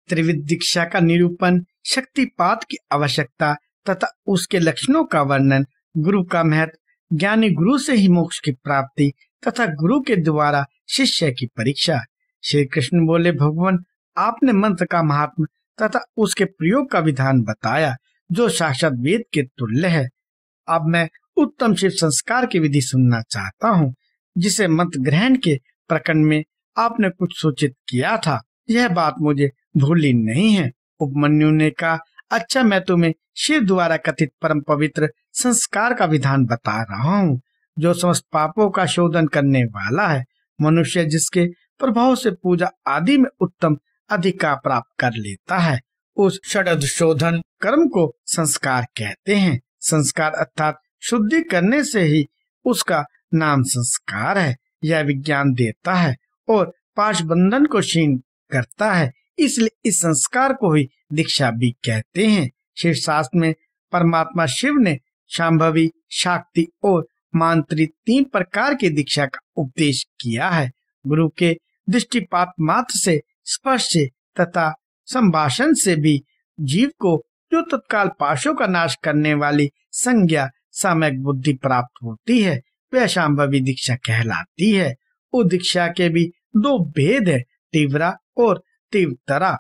त्रिविध दीक्षा का निरूपण, शक्तिपात की आवश्यकता तथा उसके लक्षणों का वर्णन, गुरु का महत्व, ज्ञानी गुरु से ही मोक्ष की प्राप्ति तथा गुरु के द्वारा शिष्य की परीक्षा। श्री कृष्ण बोले, भगवान आपने मंत्र का महात्म तथा उसके प्रयोग का विधान बताया जो साक्षात वेद के तुल्य है। अब मैं उत्तम शिव संस्कार की विधि सुनना चाहता हूँ, जिसे मंत्र ग्रहण के प्रकरण में आपने कुछ सूचित किया था। यह बात मुझे भूली नहीं है। उपमन्यु ने कहा, अच्छा, मैं तुम्हें शिव द्वारा कथित परम पवित्र संस्कार का विधान बता रहा हूँ, जो समस्त पापों का शोधन करने वाला है। मनुष्य जिसके प्रभाव से पूजा आदि में उत्तम अधिकार प्राप्त कर लेता है, उस षड् शोधन कर्म को संस्कार कहते हैं। संस्कार अर्थात शुद्धि करने से ही उसका नाम संस्कार है। यह विज्ञान देता है और पाश बंधन को क्षीण करता है, इसलिए इस संस्कार को ही दीक्षा भी कहते हैं। शिव शास्त्र में परमात्मा शिव ने शांभवी, शाक्ति और मांत्रिक 3 प्रकार की दीक्षा का उपदेश किया है। गुरु के दृष्टिपात मात्र से, स्पर्श से तथा संभाषण से भी जीव को जो तत्काल पाशों का नाश करने वाली संज्ञा सामयिक बुद्धि प्राप्त होती है, वह शांभवी दीक्षा कहलाती है। उस दीक्षा के भी 2 भेद है, तीव्रा और तीव्रतरा।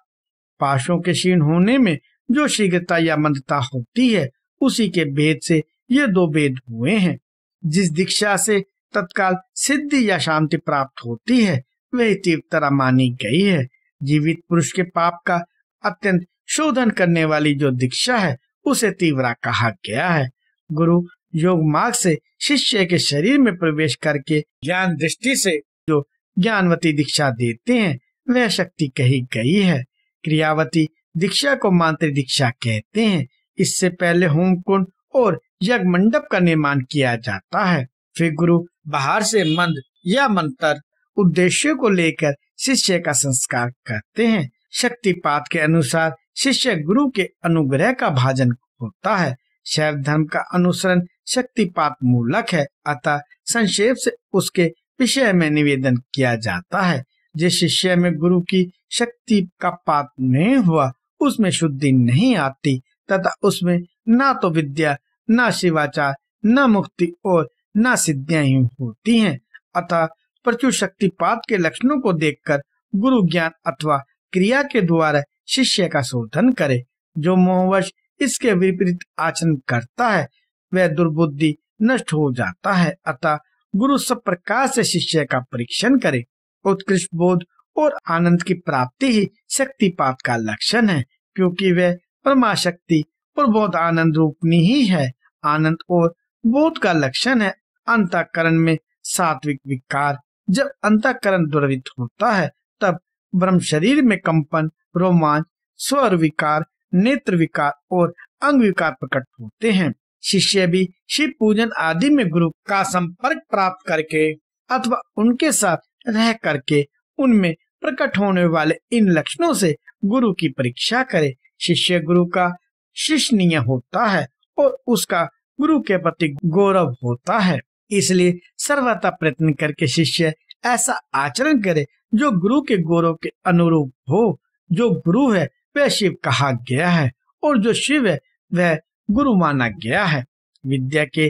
पाशों के क्षीण होने में जो शीघ्रता या मंदता होती है, उसी के भेद से ये 2 भेद हुए हैं। जिस दीक्षा से तत्काल सिद्धि या शांति प्राप्त होती है, वही तीव्रतरा मानी गई है। जीवित पुरुष के पाप का अत्यंत शोधन करने वाली जो दीक्षा है, उसे तीव्रा कहा गया है। गुरु योग मार्ग से शिष्य के शरीर में प्रवेश करके ज्ञान दृष्टि से जो ज्ञानवती दीक्षा देते हैं, वह शक्ति कही गई है। क्रियावती दीक्षा को मांत्रिक दीक्षा कहते हैं। इससे पहले होम कुंड और यज्ञ मंडप का निर्माण किया जाता है। फिर गुरु बाहर से मंत्र या मंत्र उद्देश्य को लेकर शिष्य का संस्कार करते हैं। शक्तिपात के अनुसार शिष्य गुरु के अनुग्रह का भाजन होता है। शैव धर्म का अनुसरण शक्तिपात मूलक है, अतः संक्षेप से उसके विषय में निवेदन किया जाता है। जिस शिष्य में गुरु की शक्ति का पात नहीं हुआ, उसमें शुद्धि नहीं आती तथा उसमें ना तो विद्या, ना शिवाचार, न मुक्ति और न सिद्धियां ही होती हैं। अतः प्रचुर शक्तिपात के लक्षणों को देखकर गुरु ज्ञान अथवा क्रिया के द्वारा शिष्य का शोधन करे। जो मोहवश इसके विपरीत आचरण करता है, वह दुर्बुद्धि नष्ट हो जाता है। अतः गुरु सब प्रकार से शिष्य का परीक्षण करे। उत्कृष्ट बोध और आनंद की प्राप्ति ही शक्तिपात का लक्षण है, क्योंकि वह परमाशक्ति और बोध आनंद रूपनी ही है। आनंद और बोध का लक्षण है अंतःकरण में सात्विक विकार। जब अंतःकरण द्रवित होता है, तब ब्रह्म शरीर में कंपन, रोमांच, स्वर विकार, नेत्र विकार और अंग विकार प्रकट होते हैं। शिष्य भी शिव पूजन आदि में गुरु का संपर्क प्राप्त करके अथवा उनके साथ रह करके उनमें प्रकट होने वाले इन लक्षणों से गुरु की परीक्षा करे। शिष्य गुरु का शिष्यनीय होता है और उसका गुरु के प्रति गौरव होता है। इसलिए सर्वथा प्रयत्न करके शिष्य ऐसा आचरण करे जो गुरु के गौरव के अनुरूप हो। जो गुरु है वह शिव कहा गया है और जो शिव है वह गुरु माना गया है। विद्या के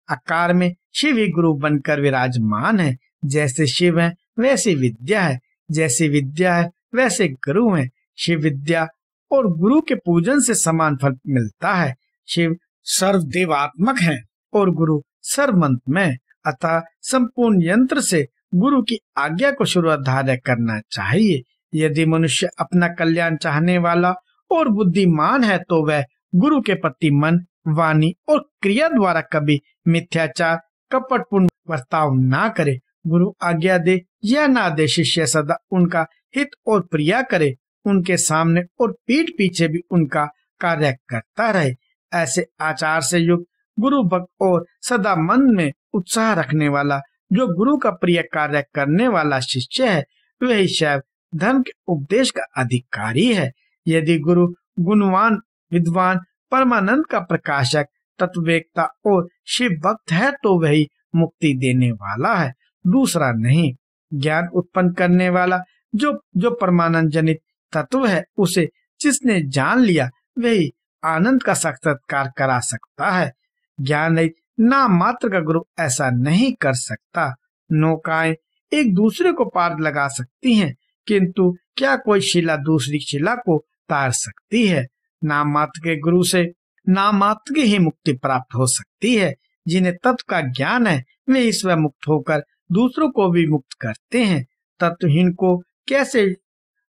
आकार में शिव ही गुरु बनकर विराजमान है। जैसे शिव है वैसे विद्या है, जैसी विद्या है वैसे गुरु है। शिव विद्या और गुरु के पूजन से समान फल मिलता है। शिव सर्वदेवात्मक है और गुरु सर्वमंत्रमय। अतः संपूर्ण यंत्र से गुरु की आज्ञा को शिरोधार्य करना चाहिए। यदि मनुष्य अपना कल्याण चाहने वाला और बुद्धिमान है, तो वह गुरु के प्रति मन, वाणी और क्रिया द्वारा कभी मिथ्याचार, कपटपूर्ण बर्ताव ना करे। गुरु आज्ञा दे या ना दे, शिष्य सदा उनका हित और प्रिय करे। उनके सामने और पीठ पीछे भी उनका कार्य करता रहे। ऐसे आचार से युक्त गुरु भक्त और सदा मन में उत्साह रखने वाला जो गुरु का प्रिय कार्य करने वाला शिष्य है, वही शैव धर्म के उपदेश का अधिकारी है। यदि गुरु गुणवान, विद्वान, परमानंद का प्रकाशक, तत्ववेत्ता और शिव भक्त है, तो वही मुक्ति देने वाला है, दूसरा नहीं। ज्ञान उत्पन्न करने वाला जो परमानंद जनित तत्व है, उसे जिसने जान लिया वही आनंद का साक्षात्कार करा सकता है। ज्ञान रहित नाम मात्र का गुरु ऐसा नहीं कर सकता। नौकाएं एक दूसरे को पार लगा सकती हैं, किंतु क्या कोई शिला दूसरी शिला को तार सकती है? नाम मात्र के गुरु से नाम मात्र की ही मुक्ति प्राप्त हो सकती है। जिन्हें तत्व का ज्ञान है वे स्वयं मुक्त होकर दूसरों को भी मुक्त करते हैं। तत्वहीन को कैसे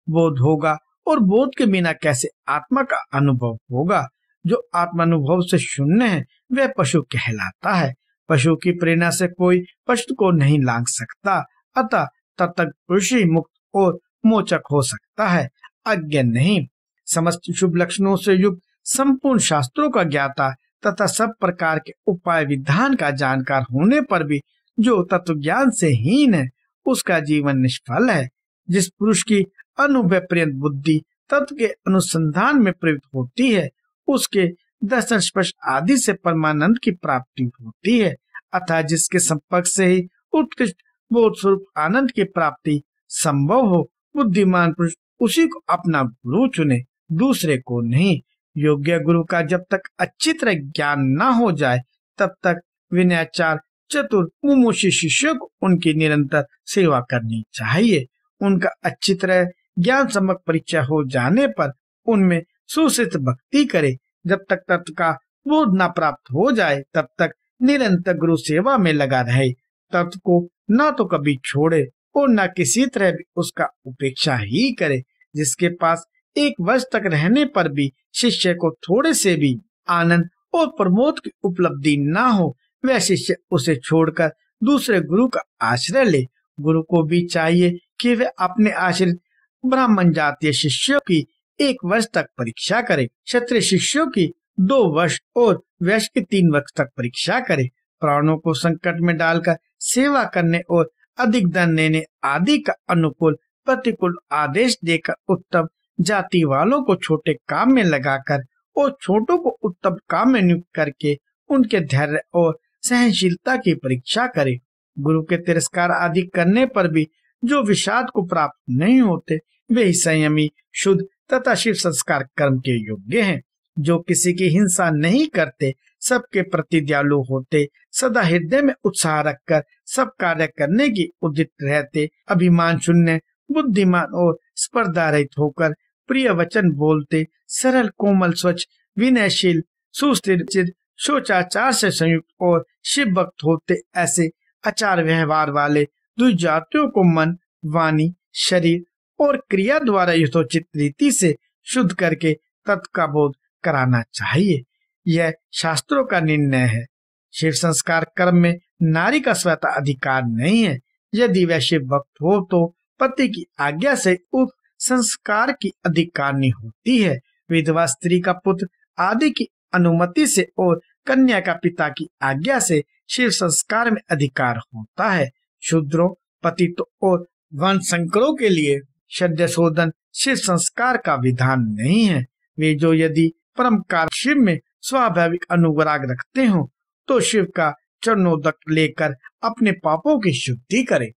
बोध होगा और बोध के बिना कैसे आत्मा का अनुभव होगा? जो आत्मानुभव से शून्य है वह पशु कहलाता है। पशु की प्रेरणा से कोई पशु को नहीं लांघ सकता, अतः तब तक पुरुष ही मुक्त और मोचक हो सकता है, अज्ञ नहीं। समस्त शुभ लक्षणों से युक्त, संपूर्ण शास्त्रों का ज्ञाता तथा सब प्रकार के उपाय विधान का जानकार होने पर भी जो तत्व ज्ञान से हीन है उसका जीवन निष्फल है। जिस पुरुष की अनुभव पर्यंत बुद्धि तत्व के अनुसंधान में प्रवृत्त होती है उसके दर्शन स्पर्श आदि से परमानंद की प्राप्ति होती है, अतः जिसके संपर्क से ही उत्कृष्ट बोध स्वरूप आनंद की प्राप्ति संभव हो, बुद्धिमान पुरुष उसी को अपना गुरु चुने, दूसरे को नहीं। योग्य गुरु का जब तक अच्छी तरह ज्ञान न हो जाए तब तक विनयाचार चतुर मुमुक्षु शिष्यों को उनकी निरंतर सेवा करनी चाहिए। उनका अच्छी तरह ज्ञान सम्यक परिचय हो जाने पर उनमें सुसित भक्ति करे। जब तक तत्व का बोध न प्राप्त हो जाए तब तक निरंतर गुरु सेवा में लगा रहे। तत्व को न तो कभी छोड़े और न किसी तरह भी उसका उपेक्षा ही करे। जिसके पास एक वर्ष तक रहने पर भी शिष्य को थोड़े से भी आनंद और प्रमोद की उपलब्धि न हो वह शिष्य उसे छोड़कर दूसरे गुरु का आश्रय ले। गुरु को भी चाहिए कि वह अपने आश्रित ब्राह्मण जातीय शिष्यों की 1 वर्ष तक परीक्षा करे, क्षत्रिय शिष्यों की 2 वर्ष और वैश्य की 3 वर्ष तक परीक्षा करे। प्राणों को संकट में डालकर सेवा करने और अधिक धन लेने आदि का अनुकूल प्रतिकूल आदेश देकर उत्तम जाति वालों को छोटे काम में लगाकर और छोटों को उत्तम काम में नियुक्त करके उनके धैर्य और सहनशीलता की परीक्षा करे। गुरु के तिरस्कार आदि करने पर भी जो विषाद को प्राप्त नहीं होते वे ही संयमी, शुद्ध तथा शिव संस्कार कर्म के योग्य हैं। जो किसी की हिंसा नहीं करते, सबके प्रति दयालु होते, सदा हृदय में उत्साह रखकर सब कार्य करने की उदित रहते, अभिमान शून्य, बुद्धिमान और स्पर्धा रहित होकर प्रिय वचन बोलते, सरल कोमल स्वच्छ विनयशील सुस्थिर चित शोचाचार से संयुक्त और शिव भक्त होते, ऐसे आचार व्यवहार वाले दुर्जातियों को मन, वाणी, शरीर और क्रिया द्वारा यथोचित रीति से शुद्ध करके तत्व का बोध कराना चाहिए। यह शास्त्रों का निर्णय है। शिव संस्कार कर्म में नारी का स्वतः अधिकार नहीं है। यदि वह शिव भक्त हो तो पति की आज्ञा से उस संस्कार की अधिकारनी होती है। विधवा स्त्री का पुत्र आदि की अनुमति से और कन्या का पिता की आज्ञा से शिव संस्कार में अधिकार होता है। शूद्रों, पतितों और वंशंकरों के लिए श्रद्धा शोधन शिव संस्कार का विधान नहीं है। वे जो यदि परम कार शिव में स्वाभाविक अनुराग रखते हो तो शिव का चरणोदक लेकर अपने पापों की शुद्धि करें।